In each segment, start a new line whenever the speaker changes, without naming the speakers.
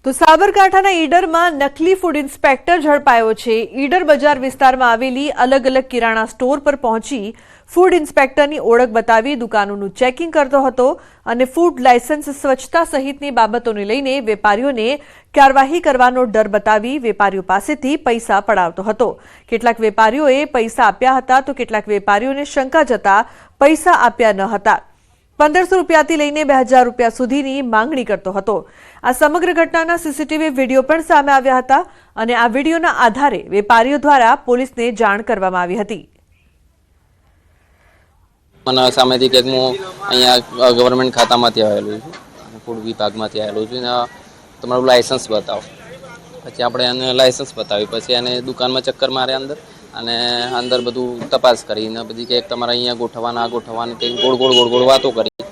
તો સાબરકાંઠાના ઈડરમાં નકલી ફૂડ ઇન્સ્પેક્ટર ઝડપાયો છે। ઈડર બજાર વિસ્તારમાં આવેલી અલગ અલગ કિરાણા સ્ટોર પર પહોંચી ફૂડ ઇન્સ્પેક્ટરની ઓળખ બતાવી દુકાનોનું ચેકિંગ કરતો હતો અને ફૂડ લાયસન્સ, સ્વચ્છતા સહિતની બાબતોને લઈને વેપારીઓને કાર્યવાહી કરવાનો ડર બતાવી વેપારીઓ પાસેથી પૈસા પડાવતો હતો। કેટલાક વેપારીઓએ પૈસા આપ્યા હતા તો કેટલાક વેપારીઓને શંકા જતા પૈસા આપ્યા ન હતા। 1500 રૂપિયાથી લઈને 2000 રૂપિયા સુધીની માંગણી કરતો હતો। આ સમગ્ર ઘટનાના સીસીટીવી વિડીયો પણ સામે આવ્યા હતા અને આ વિડીયોના આધારે વેપારીઓ દ્વારા પોલીસને જાણ કરવામાં આવી હતી।
મને સામેથી કે હું અહીંયા ગવર્મેન્ટ ખાતામાંથી આવેલો છું, ફૂડ વિભાગમાંથી આવેલો છું ને તમારું લાયસન્સ બતાવો। પછી આપણે એને લાયસન્સ બતાવી, પછી એને દુકાનમાં ચક્કર માર્યા અને અંદર બધું તપાસ કરીને બધી કે તમારે અહીંયા ગોઠવવાના તે ગોળ ગોળ વાતો કરી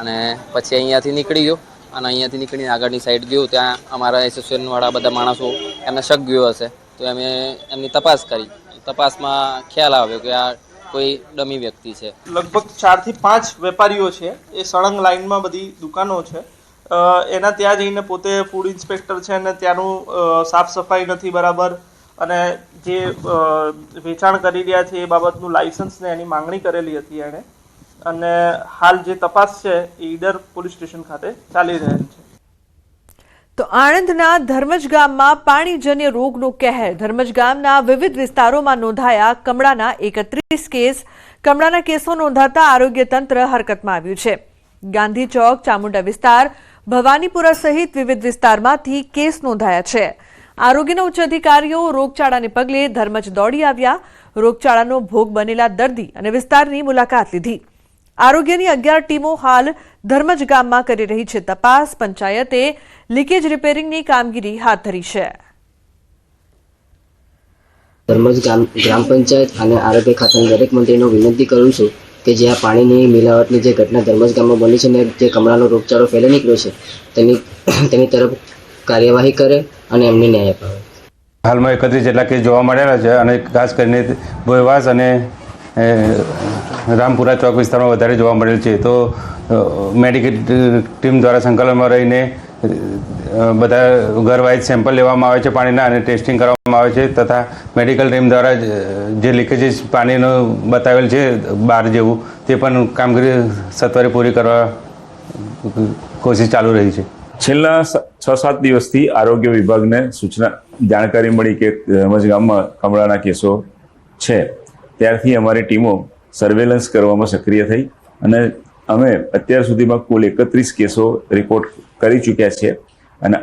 અને પછી અહીંયાથી નીકળી ગયો અને અહીંયાથી નીકળીને આગળની સાઈડ ગયો। ત્યાં અમારા એસોસિએશનવાળા બધા માણસો એમને શક ગયો હશે તો અમે એમની તપાસ કરી। તપાસમાં ખ્યાલ આવ્યો કે આ કોઈ ડમી વ્યક્તિ છે।
લગભગ 4 થી 5 વેપારીઓ છે, એ સળંગ લાઈનમાં બધી દુકાનો છે। એના ત્યાં જઈને પોતે ફૂડ ઇન્સ્પેક્ટર છે અને ત્યાંનું સાફ સફાઈ નથી બરાબર અને જે વેચાણ કરી રહ્યા છે એ બાબતનું લાયસન્સ ને એની માંગણી કરેલી હતી એણે અને હાલ જે તપાસ છે એ ઈડર પોલીસ સ્ટેશન ખાતે ચાલી રહેલ છે।
તો આણંદના ધર્મજ ગામમાં પાણીજન્ય રોગનો કહેર। ધર્મજ ગામના વિવિધ વિસ્તારોમાં નોંધાયા કમળાના 31 કેસ। કમળાના કેસો નોંધાતા આરોગ્ય તંત્ર હરકતમાં આવ્યું છે। ગાંધી ચોક, ચામુંડા વિસ્તાર, ભવાનીપુરા સહિત વિવિધ વિસ્તારમાંથી કેસ નોંધાયા છે। આરોગ્યના ઉચ્ચ અધિકારીઓ રોગચાળાને પગલે ધર્મજ દોડી આવ્યા। રોગચાળાનો ભોગ બનેલા દર્દી અને વિસ્તારની મુલાકાત લીધી। આરોગ્યની 11 ટીમો હાલ ધર્મજ ગામમાં કરી રહી છે તપાસ। પંચાયતે લીકેજ રિપેરિંગની કામગીરી હાથ ધરી છે।
ધર્મજ ગ્રામ પંચાયત અને આરોગ્ય ખાતાના દરેક મંત્રીનો વિનંતી કરું છું કે જે આ પાણીની મિલાવટની જે ઘટના ધર્મજ ગામમાં બની છે ને જે કમળાનો રોગચાળો ફેલાઈ નીકળ્યો છે તેની તરફ કાર્યવાહી કરે અને એમને ન્યાય અપાવે।
હાલમાં 31 જેટલા કેસ જોવા મળેલા છે અને ખાસ કરીને ભોયવાસ અને રામપુરા ચોક વિસ્તારમાં વધારે જોવા મળેલ છે। તો મેડિકલ ટીમ દ્વારા સંકલનમાં રહીને બધા ઘરવાઇઝ સેમ્પલ લેવામાં આવે છે પાણીના અને ટેસ્ટિંગ કરવામાં આવે છે તથા મેડિકલ ટીમ દ્વારા જે લીકેજીસ પાણીનું બતાવેલ છે બાર જેવું તે પણ કામગીરી સત્વરે પૂરી કરવા કોશિશ ચાલુ રહી છે।
છેલ્લા 6-7 દિવસથી આરોગ્ય વિભાગને જાણકારી મળી કે ધર્મજ ગામમાં કમળાના કેસો છે, ત્યારથી અમારી ટીમો સર્વેલન્સ કરવામાં સક્રિય થઈ અને અમે અત્યાર સુધીમાં કુલ 31 કેસો રિપોર્ટ કરી ચૂક્યા છીએ અને